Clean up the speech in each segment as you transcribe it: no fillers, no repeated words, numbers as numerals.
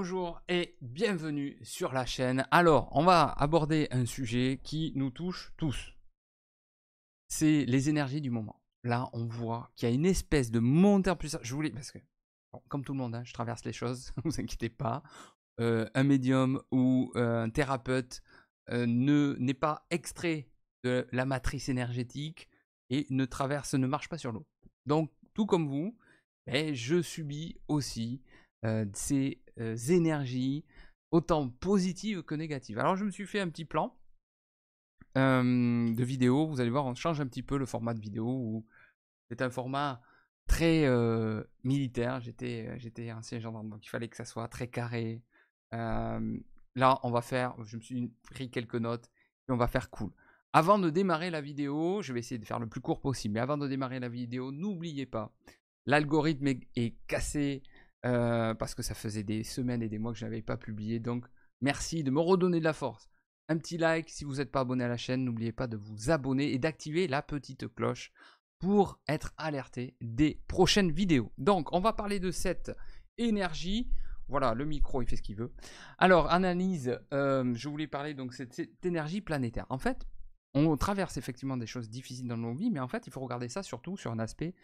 Bonjour et bienvenue sur la chaîne. Alors, on va aborder un sujet qui nous touche tous. C'est les énergies du moment. Là, on voit qu'il y a une espèce de montée en puissance. Je voulais, parce que, bon, comme tout le monde, hein, je traverse les choses, ne vous inquiétez pas. Un médium ou un thérapeute n'est pas extrait de la matrice énergétique et ne marche pas sur l'eau. Donc, tout comme vous, je subis aussi ces énergies, autant positives que négatives. Alors, je me suis fait un petit plan de vidéo. Vous allez voir, on change un petit peu le format de vidéo. Où c'est un format très militaire. J'étais ancien gendarme, donc il fallait que ça soit très carré. Là, je me suis pris quelques notes et on va faire cool. Avant de démarrer la vidéo, je vais essayer de faire le plus court possible. Mais avant de démarrer la vidéo, n'oubliez pas, l'algorithme est cassé parce que ça faisait des semaines et des mois que je n'avais pas publié. Donc, merci de me redonner de la force. Un petit like si vous n'êtes pas abonné à la chaîne. N'oubliez pas de vous abonner et d'activer la petite cloche pour être alerté des prochaines vidéos. Donc, on va parler de cette énergie. Voilà, le micro, il fait ce qu'il veut. Alors, analyse, je voulais parler donc de cette énergie planétaire. En fait, on traverse effectivement des choses difficiles dans nos vies, mais en fait, il faut regarder ça surtout sur un aspect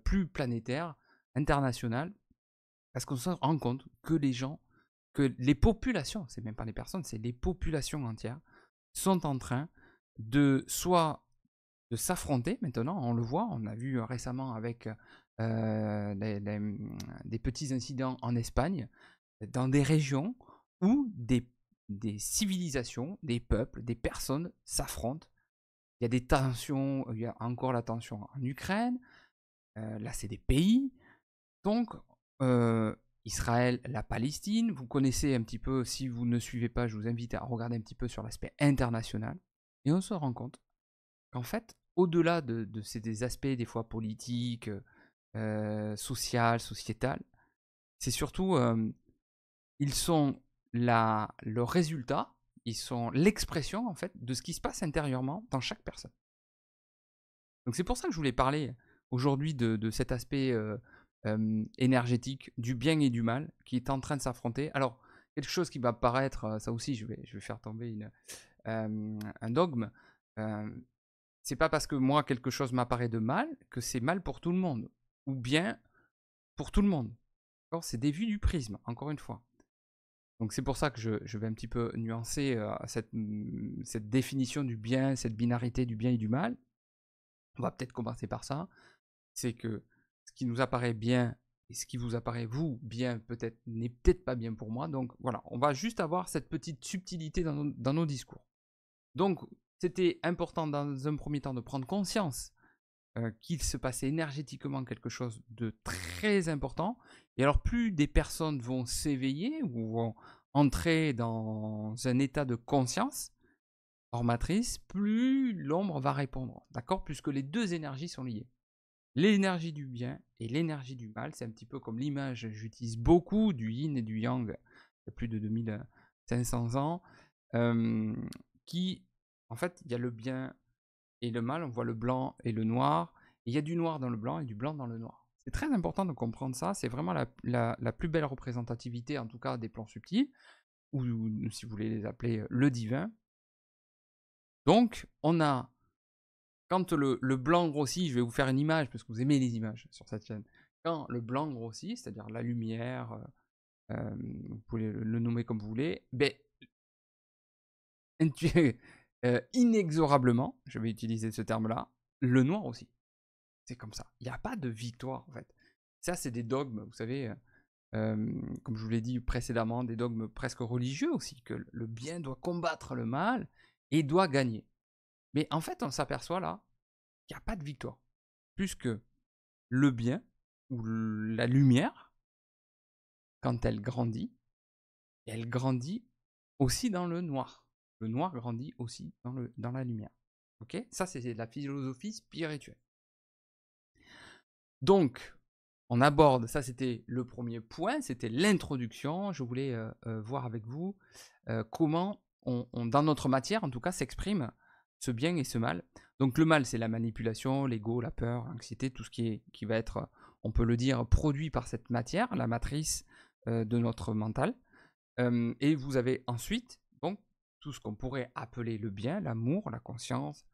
plus planétaire, international, parce qu'on se rend compte que que les populations, c'est même pas les personnes, c'est les populations entières, sont en train de s'affronter maintenant. On le voit, on a vu récemment avec des petits incidents en Espagne, dans des régions où des civilisations, des peuples, des personnes s'affrontent. Il y a des tensions, il y a encore la tension en Ukraine, là c'est des pays. Donc, Israël, la Palestine, vous connaissez un petit peu, si vous ne suivez pas, je vous invite à regarder un petit peu sur l'aspect international. Et on se rend compte qu'en fait, au-delà de ces aspects des fois politiques, social, sociétal, c'est surtout, ils sont le résultat, ils sont l'expression en fait de ce qui se passe intérieurement dans chaque personne. Donc c'est pour ça que je voulais parler aujourd'hui de cet aspect énergétique, du bien et du mal, qui est en train de s'affronter. Alors, quelque chose qui va paraître, ça aussi je vais faire tomber un dogme, c'est pas parce que moi quelque chose m'apparaît de mal que c'est mal pour tout le monde, ou bien pour tout le monde. C'est des vues du prisme, encore une fois. Donc c'est pour ça que je vais un petit peu nuancer cette définition du bien, cette binarité du bien et du mal. On va peut-être commencer par ça. C'est que ce qui nous apparaît bien et ce qui vous apparaît vous bien peut-être n'est peut-être pas bien pour moi. Donc voilà, on va juste avoir cette petite subtilité dans nos discours. Donc c'était important dans un premier temps de prendre conscience qu'il se passait énergétiquement quelque chose de très important. Et alors plus des personnes vont s'éveiller ou vont entrer dans un état de conscience hors matrice, plus l'ombre va répondre, d'accord? Puisque les deux énergies sont liées. L'énergie du bien et l'énergie du mal, c'est un petit peu comme l'image, j'utilise beaucoup du yin et du yang, il y a plus de 2500 ans, qui, en fait, il y a le bien et le mal, on voit le blanc et le noir, et il y a du noir dans le blanc et du blanc dans le noir. C'est très important de comprendre ça, c'est vraiment la plus belle représentativité, en tout cas des plans subtils, ou si vous voulez les appeler le divin. Donc, on a, quand le blanc grossit, je vais vous faire une image, parce que vous aimez les images sur cette chaîne. Quand le blanc grossit, c'est-à-dire la lumière, vous pouvez le nommer comme vous voulez, inexorablement, je vais utiliser ce terme-là, le noir aussi. C'est comme ça. Il n'y a pas de victoire, en fait. Ça, c'est des dogmes, vous savez, comme je vous l'ai dit précédemment, des dogmes presque religieux aussi, que le bien doit combattre le mal et doit gagner. Mais en fait, on s'aperçoit là qu'il n'y a pas de victoire. Puisque le bien, ou la lumière, quand elle grandit aussi dans le noir. Le noir grandit aussi dans la lumière. Ok? Ça, c'est la philosophie spirituelle. Donc, on aborde, ça c'était le premier point, c'était l'introduction. Je voulais voir avec vous comment dans notre matière, en tout cas, s'exprime ce bien et ce mal. Donc le mal, c'est la manipulation, l'ego, la peur, l'anxiété, tout ce qui va être, on peut le dire, produit par cette matière, la matrice de notre mental. Et vous avez ensuite, donc, tout ce qu'on pourrait appeler le bien, l'amour, la conscience,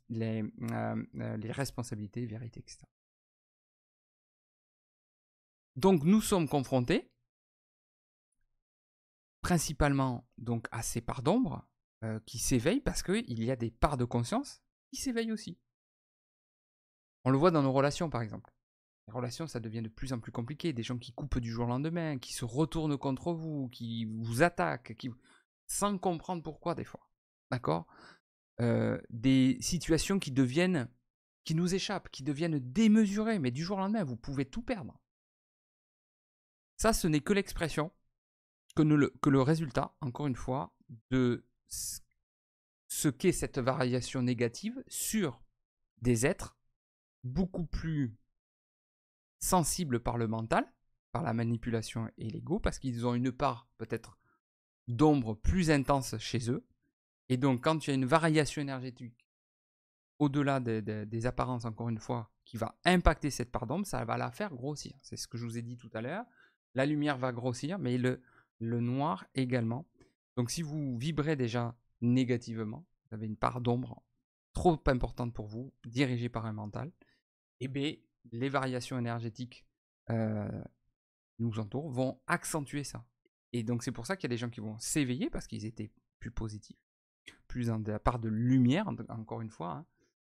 les responsabilités, vérité, etc. Donc, nous sommes confrontés principalement donc, à ces parts d'ombre qui s'éveillent parce qu'il y a des parts de conscience qui s'éveillent aussi. On le voit dans nos relations, par exemple. Les relations, ça devient de plus en plus compliqué. Des gens qui coupent du jour au lendemain, qui se retournent contre vous, qui vous attaquent, sans comprendre pourquoi des fois. D'accord? Des situations qui nous échappent, qui deviennent démesurées, mais du jour au lendemain, vous pouvez tout perdre. Ça, ce n'est que l'expression, que le résultat, encore une fois, de ce qu'est cette variation négative sur des êtres beaucoup plus sensibles par le mental, par la manipulation et l'ego, parce qu'ils ont une part peut-être d'ombre plus intense chez eux. Et donc, quand il y a une variation énergétique au-delà des apparences, encore une fois, qui va impacter cette part d'ombre, ça va la faire grossir. C'est ce que je vous ai dit tout à l'heure. La lumière va grossir, mais le noir également. Donc, si vous vibrez déjà négativement, vous avez une part d'ombre trop importante pour vous, dirigée par un mental, et bien, les variations énergétiques qui nous entourent vont accentuer ça. Et donc, c'est pour ça qu'il y a des gens qui vont s'éveiller parce qu'ils étaient plus positifs, plus dans la part de lumière, encore une fois. Hein.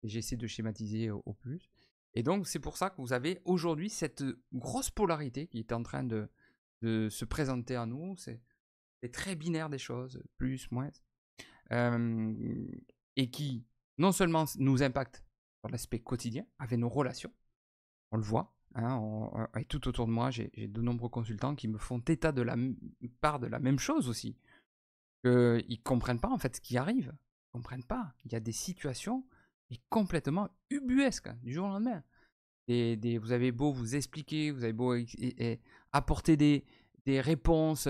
J'essaie de schématiser au plus. Et donc, c'est pour ça que vous avez aujourd'hui cette grosse polarité qui est en train de se présenter à nous. C'est très binaire des choses, plus, moins. Et qui, non seulement nous impacte sur l'aspect quotidien, avec nos relations, on le voit, hein, et tout autour de moi, j'ai de nombreux consultants qui me font état de la part de la même chose aussi. Ils ne comprennent pas en fait ce qui arrive. Ils ne comprennent pas. Il y a des situations complètement ubuesques du jour au lendemain. Vous avez beau vous expliquer, vous avez beau apporter des réponses.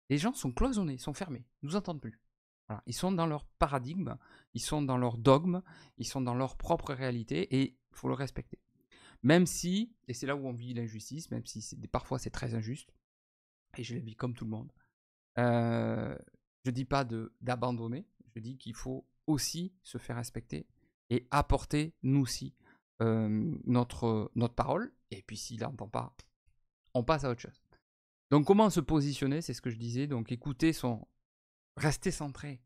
Les gens sont cloisonnés, sont fermés, ne nous entendent plus. Voilà. Ils sont dans leur paradigme, ils sont dans leur dogme, ils sont dans leur propre réalité et il faut le respecter. Même si, et c'est là où on vit l'injustice, même si parfois c'est très injuste, et je le vis comme tout le monde, je ne dis pas d'abandonner, je dis qu'il faut aussi se faire respecter et apporter, nous aussi, notre parole. Et puis s'il n'entend pas, on passe à autre chose. Donc comment se positionner, c'est ce que je disais. Donc écouter rester centré,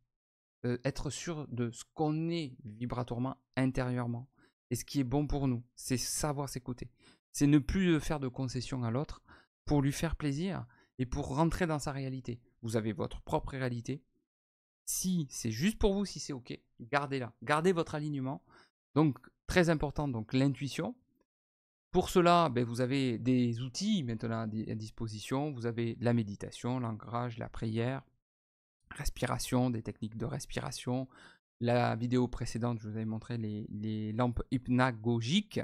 être sûr de ce qu'on est vibratoirement, intérieurement. Et ce qui est bon pour nous, c'est savoir s'écouter. C'est ne plus faire de concessions à l'autre pour lui faire plaisir et pour rentrer dans sa réalité. Vous avez votre propre réalité. Si c'est juste pour vous, si c'est OK, gardez-la. Gardez votre alignement. Donc, très important, donc l'intuition. Pour cela, vous avez des outils maintenant à disposition. Vous avez la méditation, l'ancrage, la prière, respiration, des techniques de respiration. La vidéo précédente, je vous avais montré les lampes hypnagogiques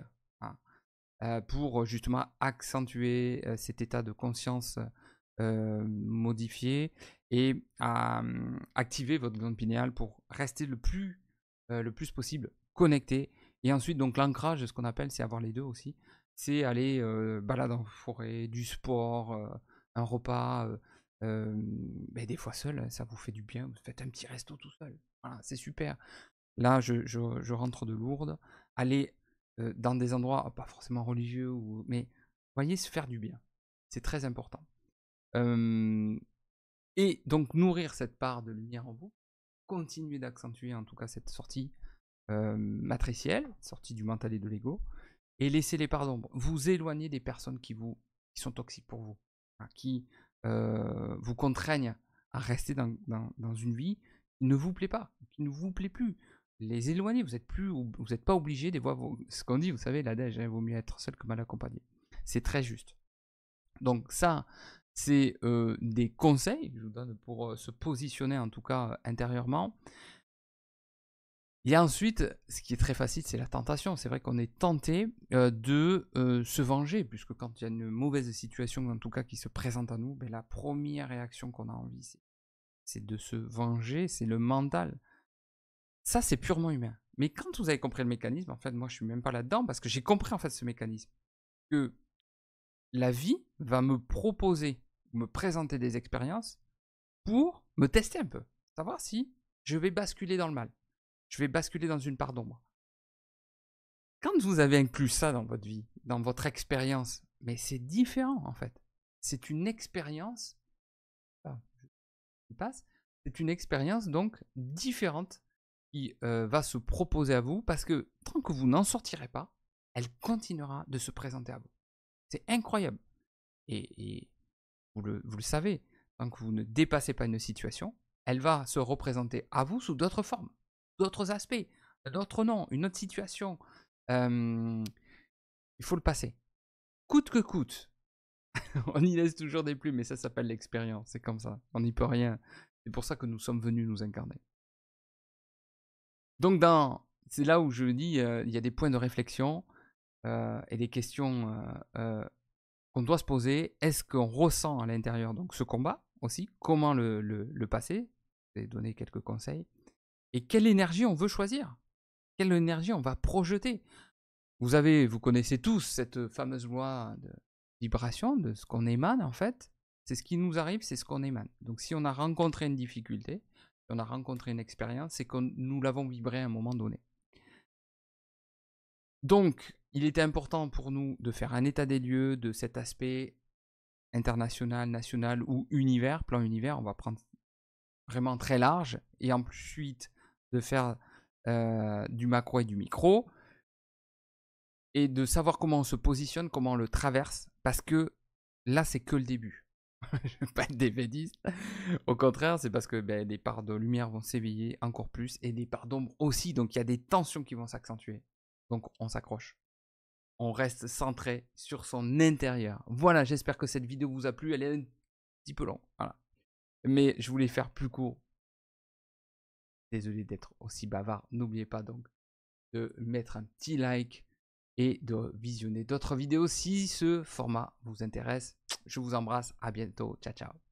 pour justement accentuer cet état de conscience modifié et activer votre glande pinéale pour rester le plus possible connecté. Et ensuite, donc l'ancrage, ce qu'on appelle, c'est avoir les deux aussi. C'est aller balade en forêt, du sport, un repas. Des fois seul, ça vous fait du bien. Vous faites un petit resto tout seul. Voilà, c'est super. Là, je rentre de Lourdes. Aller dans des endroits pas forcément religieux, mais voyez, se faire du bien. C'est très important. Et donc nourrir cette part de lumière en vous, continuer d'accentuer en tout cas cette sortie matricielle, sortie du mental et de l'ego, et laisser les parts d'ombre. Vous éloigner des personnes qui sont toxiques pour vous, qui vous contraignent à rester dans une vie qui ne vous plaît pas, qui ne vous plaît plus. Les éloigner, vous n'êtes pas obligé de voir ce qu'on dit, vous savez, l'adage, il vaut mieux être seul que mal accompagné. C'est très juste. Donc ça, c'est des conseils que je vous donne pour se positionner en tout cas intérieurement. Il y a ensuite, ce qui est très facile, c'est la tentation. C'est vrai qu'on est tenté de se venger, puisque quand il y a une mauvaise situation, en tout cas, qui se présente à nous, la première réaction qu'on a envie, c'est de se venger, c'est le mental. Ça, c'est purement humain. Mais quand vous avez compris le mécanisme, en fait, moi, je suis même pas là-dedans, parce que j'ai compris, en fait, ce mécanisme. Que la vie va me proposer, me présenter des expériences pour me tester un peu, savoir si je vais basculer dans le mal, je vais basculer dans une part d'ombre. Quand vous avez inclus ça dans votre vie, dans votre expérience, mais c'est différent en fait. C'est une expérience, c'est une expérience donc différente qui va se proposer à vous parce que tant que vous n'en sortirez pas, elle continuera de se présenter à vous. C'est incroyable. Et vous le savez, tant que vous ne dépassez pas une situation, elle va se représenter à vous sous d'autres formes, d'autres aspects, d'autres noms, une autre situation. Il faut le passer. Coûte que coûte. On y laisse toujours des plumes, mais ça s'appelle l'expérience. C'est comme ça. On n'y peut rien. C'est pour ça que nous sommes venus nous incarner. Donc, c'est là où je dis, il y a des points de réflexion et des questions qu'on doit se poser. Est-ce qu'on ressent à l'intérieur donc ce combat aussi? Comment le passer? Je vais donner quelques conseils. Et quelle énergie on veut choisir? Quelle énergie on va projeter? Vous connaissez tous cette fameuse loi de vibration, de ce qu'on émane en fait. C'est ce qui nous arrive, c'est ce qu'on émane. Donc si on a rencontré une difficulté, si on a rencontré une expérience, c'est que nous l'avons vibré à un moment donné. Donc, il était important pour nous de faire un état des lieux de cet aspect international, national ou univers, plan univers, on va prendre vraiment très large, et ensuite de faire du macro et du micro, et de savoir comment on se positionne, comment on le traverse, parce que là, c'est que le début. Je ne veux pas être défaitiste. Au contraire, c'est parce que les parts de lumière vont s'éveiller encore plus, et des parts d'ombre aussi, donc il y a des tensions qui vont s'accentuer. Donc on s'accroche. On reste centré sur son intérieur. Voilà, j'espère que cette vidéo vous a plu. Elle est un petit peu longue, voilà. Mais je voulais faire plus court. Désolé d'être aussi bavard. N'oubliez pas donc de mettre un petit like et de visionner d'autres vidéos si ce format vous intéresse. Je vous embrasse. À bientôt. Ciao, ciao.